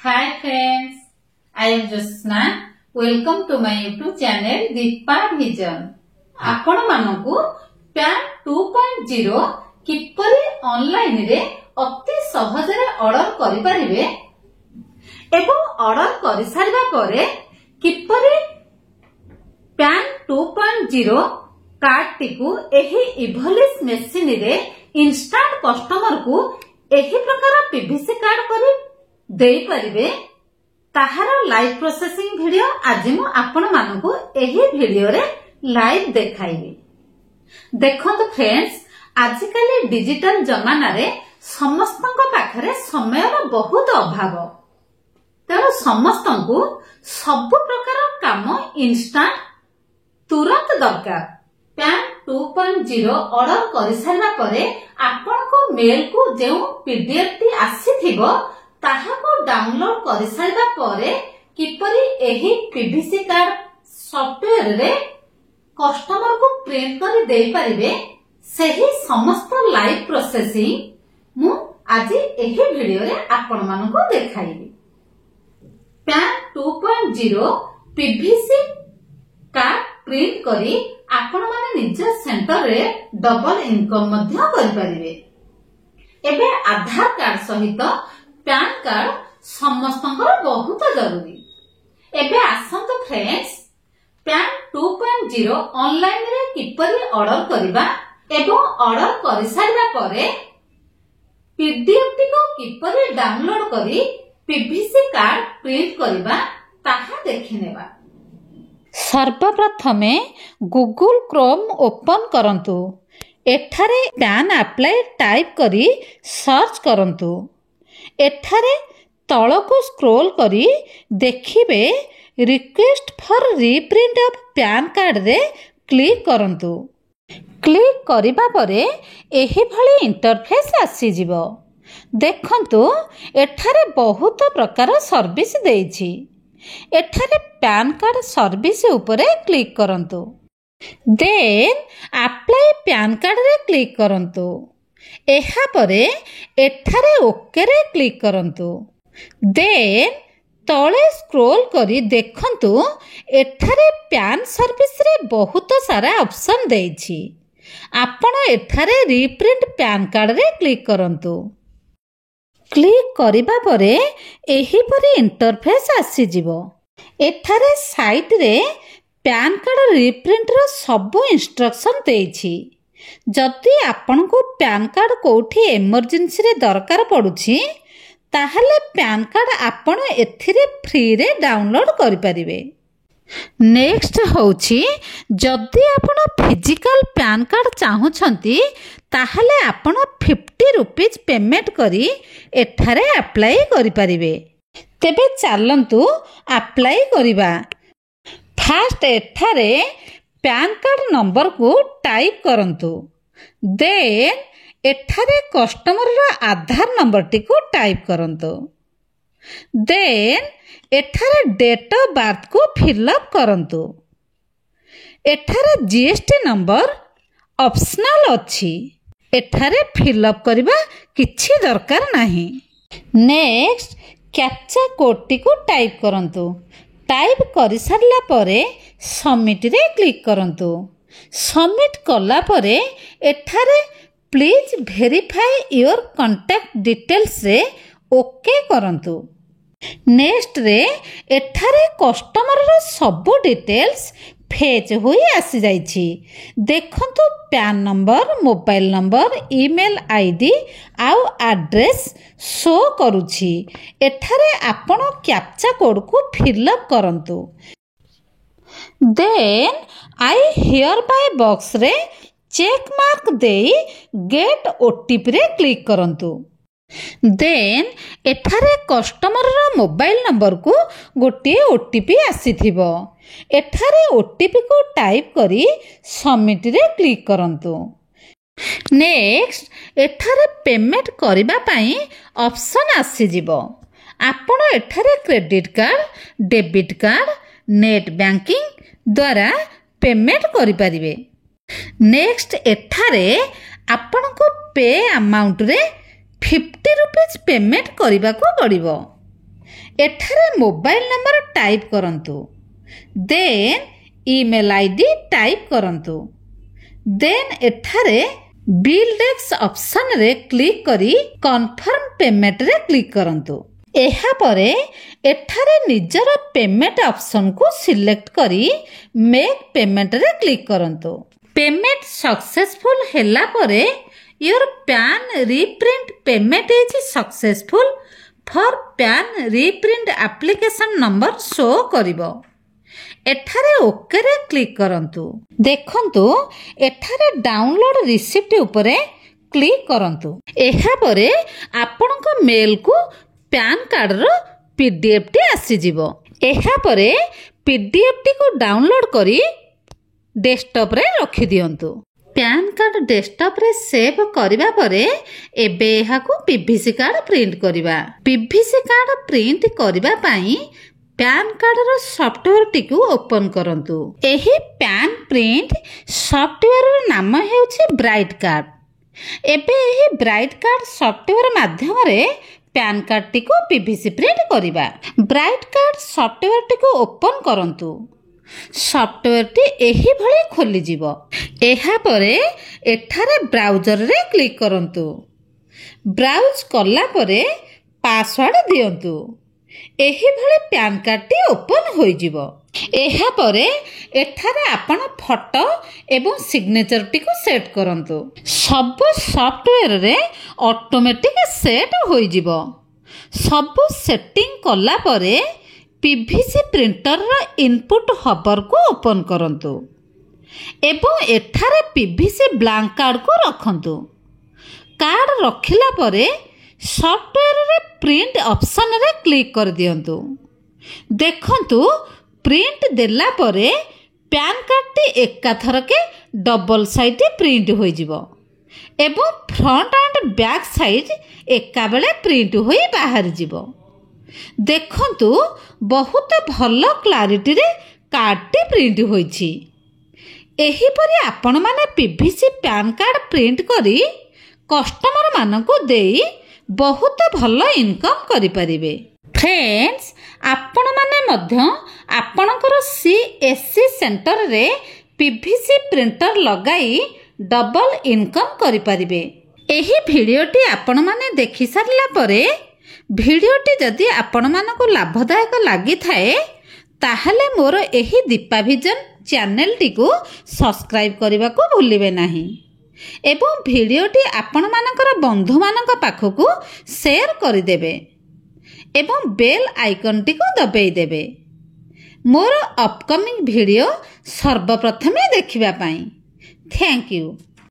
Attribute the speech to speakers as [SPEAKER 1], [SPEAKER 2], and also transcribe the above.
[SPEAKER 1] Hi friends, I am Josna. Welcome to my YouTube channel Deepa Vision. आपण मानकु PAN 2.0 किपरि online रे अति सहज रे ऑर्डर करि परिबे एवं ऑर्डर करि सारिबा परे किपरि PAN 2.0 कार्ड टिकु एही इभलिस मशीन रे इंस्टेंट कस्टमर को एही प्रकार पीवीसी कार्ड करि देई परिबे ताहार लाइव प्रोसेसिंग वीडियो आज मु आपण मानकु एही वीडियो रे लाइव देखाइबे। देखंतु फ्रेंड्स, आजिकल डिजिटल जमाना रे समस्तक पाखरे समयर बहुत अभाव, तेणु समस्तंकु सब प्रकार काम इंस्टेंट तुरंत दरकार। PAN 2.0 ऑर्डर करि सारबा परे आपनको मेल को जेउ पीडीएफ टी आसीथिबो ताहाको डाउनलोड करि सारबा परे किपरि एही पीवीसी कार्ड सॉफ्टवेयर रे कस्टमर को प्रिंट करि देई परिबे सेही समस्त लाइव प्रोसेसिंग मु आज एही वीडियो रे आपण मानको देखाइबी। PAN 2.0 पीवीसी कार्ड प्रिंट करी आपण माने निज सेंटर रे डबल इनकम मध्य करि परिबे। एबे आधार कार्ड सहित PAN कार्ड समस्तंकर बहुत जरूरी। एबे आसंत फ्रेंड्स, PAN 2.0 ऑनलाइन रे किपरि ऑर्डर करिबा एवं ऑर्डर करि सारिबा परे पीडीएफ टी को किपरि डाउनलोड करी पीवीसी कार्ड प्रिंट करिबा ताहा देखिनेबा। सर्वप्रथमे गूगल क्रोम ओपन करंतु। एठारे PAN अप्लाई टाइप करी सर्च करंतु। एठारे तळको स्क्रोल करी देखिबे request for reprint of PAN card रे क्लिक करंतु। क्लिक करिबा परे एही भली इंटरफेस आसी जिवो। देखंतु एठारे बहुत प्रकार सर्विस देइछि। एठारे PAN कार्ड सर्विस उपरे क्लिक करंतु। देन अप्लाई PAN कार्ड रे क्लिक करंतु। एहा परे एठारे ओके रे क्लिक करंतु। देन तळे स्क्रोल करी देखंतु एठारे PAN सर्विस रे बहुत सारा ऑप्शन देइछि। आपण एठारे रीप्रिंट PAN कार्ड रे क्लिक करंतु। क्लिक करिबा परे एही परी इंटरफेस आसी जिवो। एठारे साइट रे PAN कार्ड रीप्रिंट रो सब इंस्ट्रक्शन देइछि। जदि आपन को PAN कार्ड कोठी इमरजेंसी रे दरकार पडुछि ताहले PAN कार्ड आपण एथिरे फ्री रे डाउनलोड करि परिबे। नेक्स्ट होछि, जदि आपण फिजिकल PAN कार्ड चाहुछंती ताहले आपण 50 रुपीज पेमेंट करी एठारे अप्लाई करि परिबे। तेबे चालंतु अप्लाई करिबा। फास्ट एठारे PAN कार्ड नंबर को टाइप करंतु। देन एठारे कस्टमर रा आधार नंबर टी को टाइप करंतु। देन एठारे डेट ऑफ बर्थ को फिलअप करंतु। एठारे जीएसटी नंबर ऑप्शनल अछि। एठारे फिलअप करिबा किछि दरकार नाही। नेक्स्ट कैप्चा कोड टी को टाइप करंतु। टाइप करि सारला परे सबमिट रे क्लिक करंतु। सबमिट कला परे एठारे please verify your contact details रे ओके करंतु। नेक्स्ट रे एठारे कस्टमर रो सब डिटेल्स फेच होई आसी जाइछि। देखंतु PAN number, mobile number, email ID आउ एड्रेस शो करूछि। एठारे आपण कैप्चा कोड को फिलअप करंतु। Then I hereby box रे चेक मार्क देई गेट ओटीपी रे क्लिक करंतु। देन एठारे कस्टमर रो मोबाइल नंबर को गोटे ओटीपी आसीथिबो। एठारे ओटीपी को टाइप करी सबमिट रे क्लिक करंतु। नेक्स्ट एठारे पेमेंट करिबा पई ऑप्शन आसी जिवो। आपण एठारे credit card, debit card, net banking द्वारा पेमेंट करि परिबे। नेक्स्ट एठारे आपण को पे अमाउंट रे 50 रुपीज पेमेंट करने को पड़ो। ଏଠାରେ ମୋବାଇଲ ନମ୍ବର ଟାଇପ୍ କରନ୍ତୁ। ଦେନ୍ ଇମେଲ୍ ଆଇଡି ଟାଇପ୍ କରନ୍ତୁ। ଦେନ୍ ଏଠାରେ ବିଲ୍ ଡେକ୍ସ ଅପସନରେ କ୍ଲିକ୍ କରି କନଫର୍ମ ପେମେଣ୍ଟରେ କ୍ଲିକ୍ କରନ୍ତୁ। ଏହାପରେ ଏଠାରେ ନିଜର ପେମେଣ୍ଟ ଅପସନକୁ ସିଲେକ୍ଟ କରି ମେକ୍ ପେମେଣ୍ଟରେ କ୍ଲିକ୍ କରନ୍ତୁ। ପେମେଣ୍ଟ ସକ୍ସେସଫୁଲ ହେଲା ପରେ your PAN reprint payment is successful for PAN reprint application number show କରିବ। ଏଠାରେ ଓକେରେ କ୍ଲିକ୍ କରନ୍ତୁ। ଦେଖନ୍ତୁ ଏଠାରେ ଡାଉନଲୋଡ୍ ରିସିପ୍ଟ ଉପରେ କ୍ଲିକ୍ କରନ୍ତୁ। ଏହାପରେ ଆପଣଙ୍କ ମେଲକୁ ପ୍ୟାନ୍ କାର୍ଡର ପିଡିଏଫ୍ଟି ଆସିଯିବ। ଏହାପରେ ପିଡିଏଫ୍ଟିକୁ ଡାଉନଲୋଡ୍ କରି ଡେସ୍କଟପ୍ରେ ରଖିଦିଅନ୍ତୁ। ପ୍ୟାନ୍ କାର୍ଡ ଡେସ୍କଟପ୍ରେ ସେଭ୍ କରିବା ପରେ ଏବେ ଏହାକୁ ପିଭିସି କାର୍ଡ ପ୍ରିଣ୍ଟ କରିବା। ପିଭିସି କାର୍ଡ ପ୍ରିଣ୍ଟ କରିବା ପାଇଁ ପ୍ୟାନ୍ କାର୍ଡର ସଫ୍ଟୱେୟାରଟିକୁ ଓପନ୍ କରନ୍ତୁ। ଏହି ପ୍ୟାନ୍ ପ୍ରିଣ୍ଟ ସଫ୍ଟୱେୟାରର ନାମ ହେଉଛି ବ୍ରାଇଟ୍ କାର୍ଡ। ଏବେ ଏହି ବ୍ରାଇଟ୍ କାର୍ଡ ସଫ୍ଟୱେୟାର ମାଧ୍ୟମରେ ପ୍ୟାନ୍ କାର୍ଡଟିକୁ ପିଭିସି ପ୍ରିଣ୍ଟ କରିବା। ବ୍ରାଇଟ୍ କାର୍ଡ ସଫ୍ଟୱେୟାରଟିକୁ ଓପନ୍ କରନ୍ତୁ। ସଫ୍ଟୱେୟାରଟି ଏହିଭଳି ଖୋଲିଯିବ। ଏହାପରେ ଏଠାରେ ବ୍ରାଉଜରରେ କ୍ଲିକ୍ କରନ୍ତୁ। ବ୍ରାଉଜ କଲା ପରେ ପାସୱାର୍ଡ ଦିଅନ୍ତୁ। ଏହିଭଳି ପ୍ୟାନ୍ କାର୍ଡଟି ଓପନ୍ ହୋଇଯିବ। ଏହାପରେ ଏଠାରେ ଆପଣ ଫଟୋ ଏବଂ ସିଗ୍ନେଚରଟିକୁ ସେଟ୍ କରନ୍ତୁ। ସବୁ ସଫ୍ଟୱେୟାରରେ ଅଟୋମେଟିକ୍ ସେଟ୍ ହୋଇଯିବ। ସବୁ ସେଟିଂ କଲା ପରେ ପିଭିସି ପ୍ରିଣ୍ଟରର ଇନପୁଟ୍ ହବରକୁ ଓପନ୍ କରନ୍ତୁ ଏବଂ ଏଠାରେ ପିଭିସି ବ୍ଲାଙ୍କ କାର୍ଡକୁ ରଖନ୍ତୁ। କାର୍ଡ ରଖିଲା ପରେ ସଫ୍ଟୱେୟାରରେ ପ୍ରିଣ୍ଟ ଅପସନରେ କ୍ଲିକ୍ କରିଦିଅନ୍ତୁ। ଦେଖନ୍ତୁ ପ୍ରିଣ୍ଟ ଦେଲା ପରେ ପ୍ୟାନ୍ କାର୍ଡଟି ଏକାଥରକେ ଡବଲ ସାଇଡ୍ ପ୍ରିଣ୍ଟ ହୋଇଯିବ ଏବଂ ଫ୍ରଣ୍ଟ ଆଣ୍ଡ ବ୍ୟାକ୍ ସାଇଡ୍ ଏକାବେଳେ ପ୍ରିଣ୍ଟ ହୋଇ ବାହାରିଯିବ। ଦେଖନ୍ତୁ ବହୁତ ଭଲ କ୍ଲାରିଟିରେ କାର୍ଡଟି ପ୍ରିଣ୍ଟ ହୋଇଛି। ଏହିପରି ଆପଣମାନେ ପିଭିସି ପ୍ୟାନ୍ କାର୍ଡ ପ୍ରିଣ୍ଟ କରି କଷ୍ଟମରମାନଙ୍କୁ ଦେଇ ବହୁତ ଭଲ ଇନକମ୍ କରିପାରିବେ। ଫ୍ରେଣ୍ଡସ୍, ଆପଣମାନେ ମଧ୍ୟ ଆପଣଙ୍କର ସିଏସ୍ସି ସେଣ୍ଟରରେ ପିଭିସି ପ୍ରିଣ୍ଟର ଲଗାଇ ଡବଲ ଇନକମ୍ କରିପାରିବେ। ଏହି ଭିଡ଼ିଓଟି ଆପଣମାନେ ଦେଖିସାରିଲା ପରେ ଭିଡ଼ିଓଟି ଯଦି ଆପଣମାନଙ୍କୁ ଲାଭଦାୟକ ଲାଗିଥାଏ ତାହେଲେ ମୋର ଏହି ଦୀପା ଭିଜନ ଚ୍ୟାନେଲଟିକୁ ସବସ୍କ୍ରାଇବ୍ କରିବାକୁ ଭୁଲିବେ ନାହିଁ ଏବଂ ଭିଡ଼ିଓଟି ଆପଣମାନଙ୍କର ବନ୍ଧୁମାନଙ୍କ ପାଖକୁ ସେୟାର କରିଦେବେ ଏବଂ ବେଲ୍ ଆଇକନ୍ଟିକୁ ଦବାଇ ଦେବେ ମୋର ଅପକମିଂ ଭିଡ଼ିଓ ସର୍ବପ୍ରଥମେ ଦେଖିବା ପାଇଁ। Thank you.